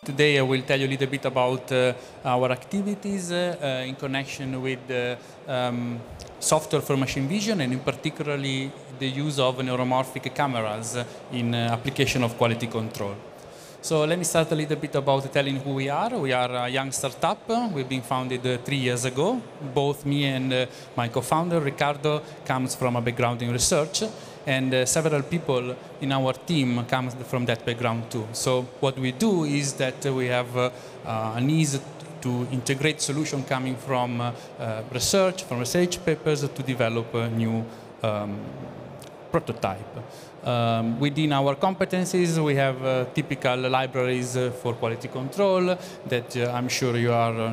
Today I will tell you a little bit about our activities in connection with software for machine vision, and in particularly the use of neuromorphic cameras in application of quality control. So let me start a little bit about telling who we are. We are a young startup. We've been founded 3 years ago. Both me and my co-founder, Ricardo, comes from a background in research, and several people in our team come from that background too. So what we do is that we have a need to integrate solution coming from research papers to develop a new prototype. Within our competencies, we have typical libraries for quality control that I'm sure you are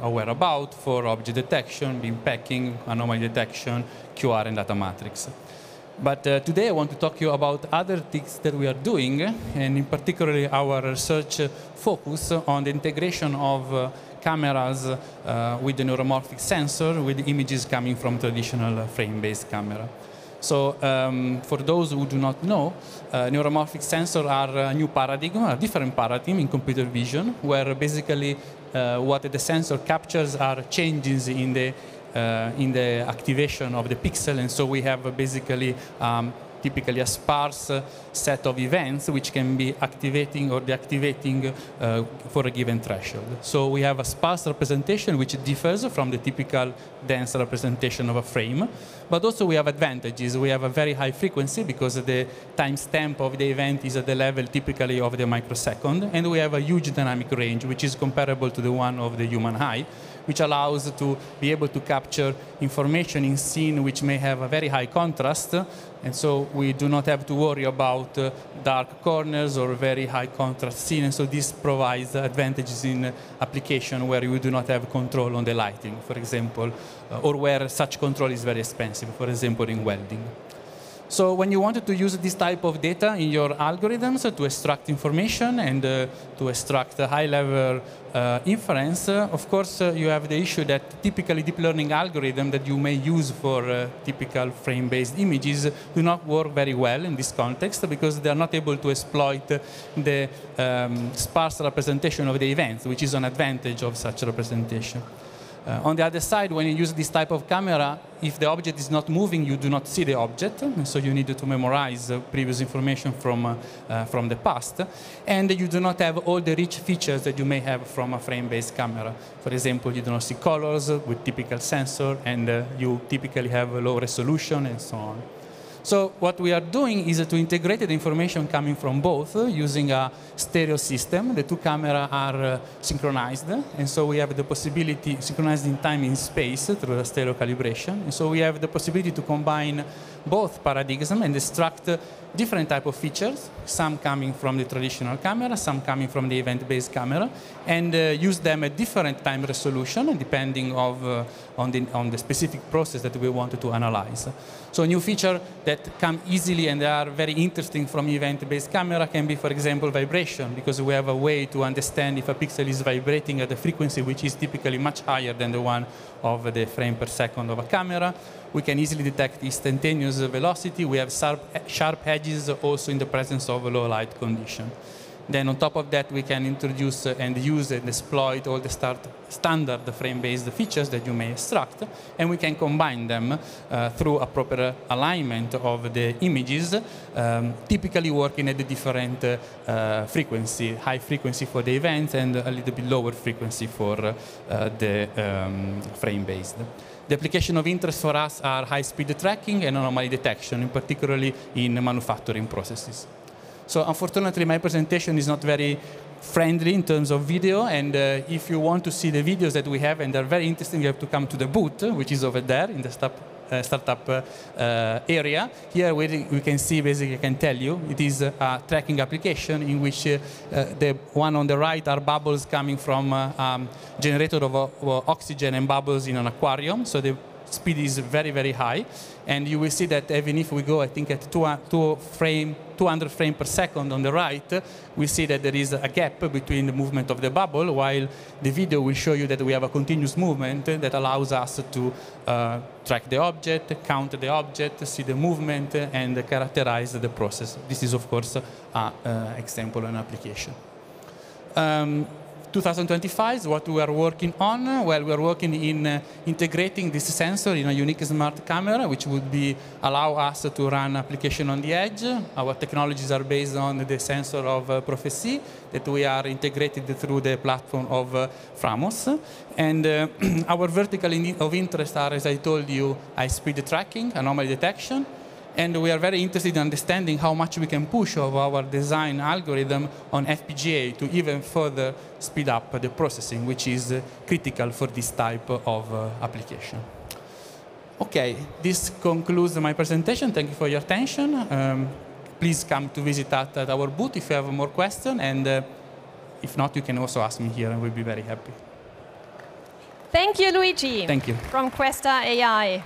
aware about, for object detection, beam packing, anomaly detection, QR, and data matrix. But today I want to talk to you about other things that we are doing, and in particular our research focus on the integration of cameras with the neuromorphic sensor with images coming from traditional frame-based camera. So for those who do not know, neuromorphic sensors are a new paradigm, a different paradigm in computer vision, where basically what the sensor captures are changes in the activation of the pixel, and so we have basically typically a sparse set of events which can be activating or deactivating for a given threshold. So we have a sparse representation which differs from the typical dense representation of a frame, but also we have advantages. We have a very high frequency because the timestamp of the event is at the level typically of the microsecond, and we have a huge dynamic range which is comparable to the one of the human eye, which allows to be able to capture information in scene which may have a very high contrast, and so we do not have to worry about dark corners or very high contrast scene, and so this provides advantages in application where we do not have control on the lighting, for example, or where such control is very expensive, for example, in welding. So when you wanted to use this type of data in your algorithms to extract information and to extract a high-level inference, of course, you have the issue that typically deep learning algorithms that you may use for typical frame-based images do not work very well in this context because they are not able to exploit the sparse representation of the events, which is an advantage of such representation. On the other side, when you use this type of camera, if the object is not moving, you do not see the object, and so you need to memorize previous information from the past, and you do not have all the rich features that you may have from a frame-based camera. For example, you do not see colors with typical sensor, and you typically have a low resolution, and so on. So what we are doing is to integrate the information coming from both using a stereo system. The two cameras are synchronized, and so we have the possibility, synchronized in time and space through the stereo calibration. And so we have the possibility to combine both paradigms and extract different type of features, some coming from the traditional camera, some coming from the event-based camera, and use them at different time resolution depending on the specific process that we wanted to analyze. So a new feature that come easily and they are very interesting from event-based camera can be, for example, vibration, because we have a way to understand if a pixel is vibrating at a frequency which is typically much higher than the one of the frame per second of a camera. We can easily detect instantaneous velocity. We have sharp edges also in the presence of a low light condition. Then on top of that, we can introduce and use and exploit all the standard frame-based features that you may extract, and we can combine them through a proper alignment of the images, typically working at a different frequency, high frequency for the events and a little bit lower frequency for the frame-based. The application of interest for us are high-speed tracking and anomaly detection, particularly in manufacturing processes. So unfortunately, my presentation is not very friendly in terms of video, and if you want to see the videos that we have, and they're very interesting, you have to come to the booth, which is over there in the startup area. Here we can see, basically, I can tell you, it is a tracking application in which the one on the right are bubbles coming from generator of oxygen and bubbles in an aquarium. So the speed is very, very high. And you will see that even if we go, I think, at 200 frames per second on the right, we see that there is a gap between the movement of the bubble, while the video will show you that we have a continuous movement that allows us to track the object, count the object, see the movement, and characterize the process. This is, of course, an example and application. 2025 is what we are working on. Well, we are working in integrating this sensor in a unique smart camera, which would allow us to run application on the edge. Our technologies are based on the sensor of Prophecy that we are integrated through the platform of Framos. And our vertical of interest are, as I told you, high-speed tracking, anomaly detection. And we are very interested in understanding how much we can push of our design algorithm on FPGA to even further speed up the processing, which is critical for this type of application. OK, this concludes my presentation. Thank you for your attention. Please come to visit us at our booth if you have more questions. And if not, you can also ask me here, and we'll be very happy. Thank you, Luigi. Thank you. From Quaesta AI.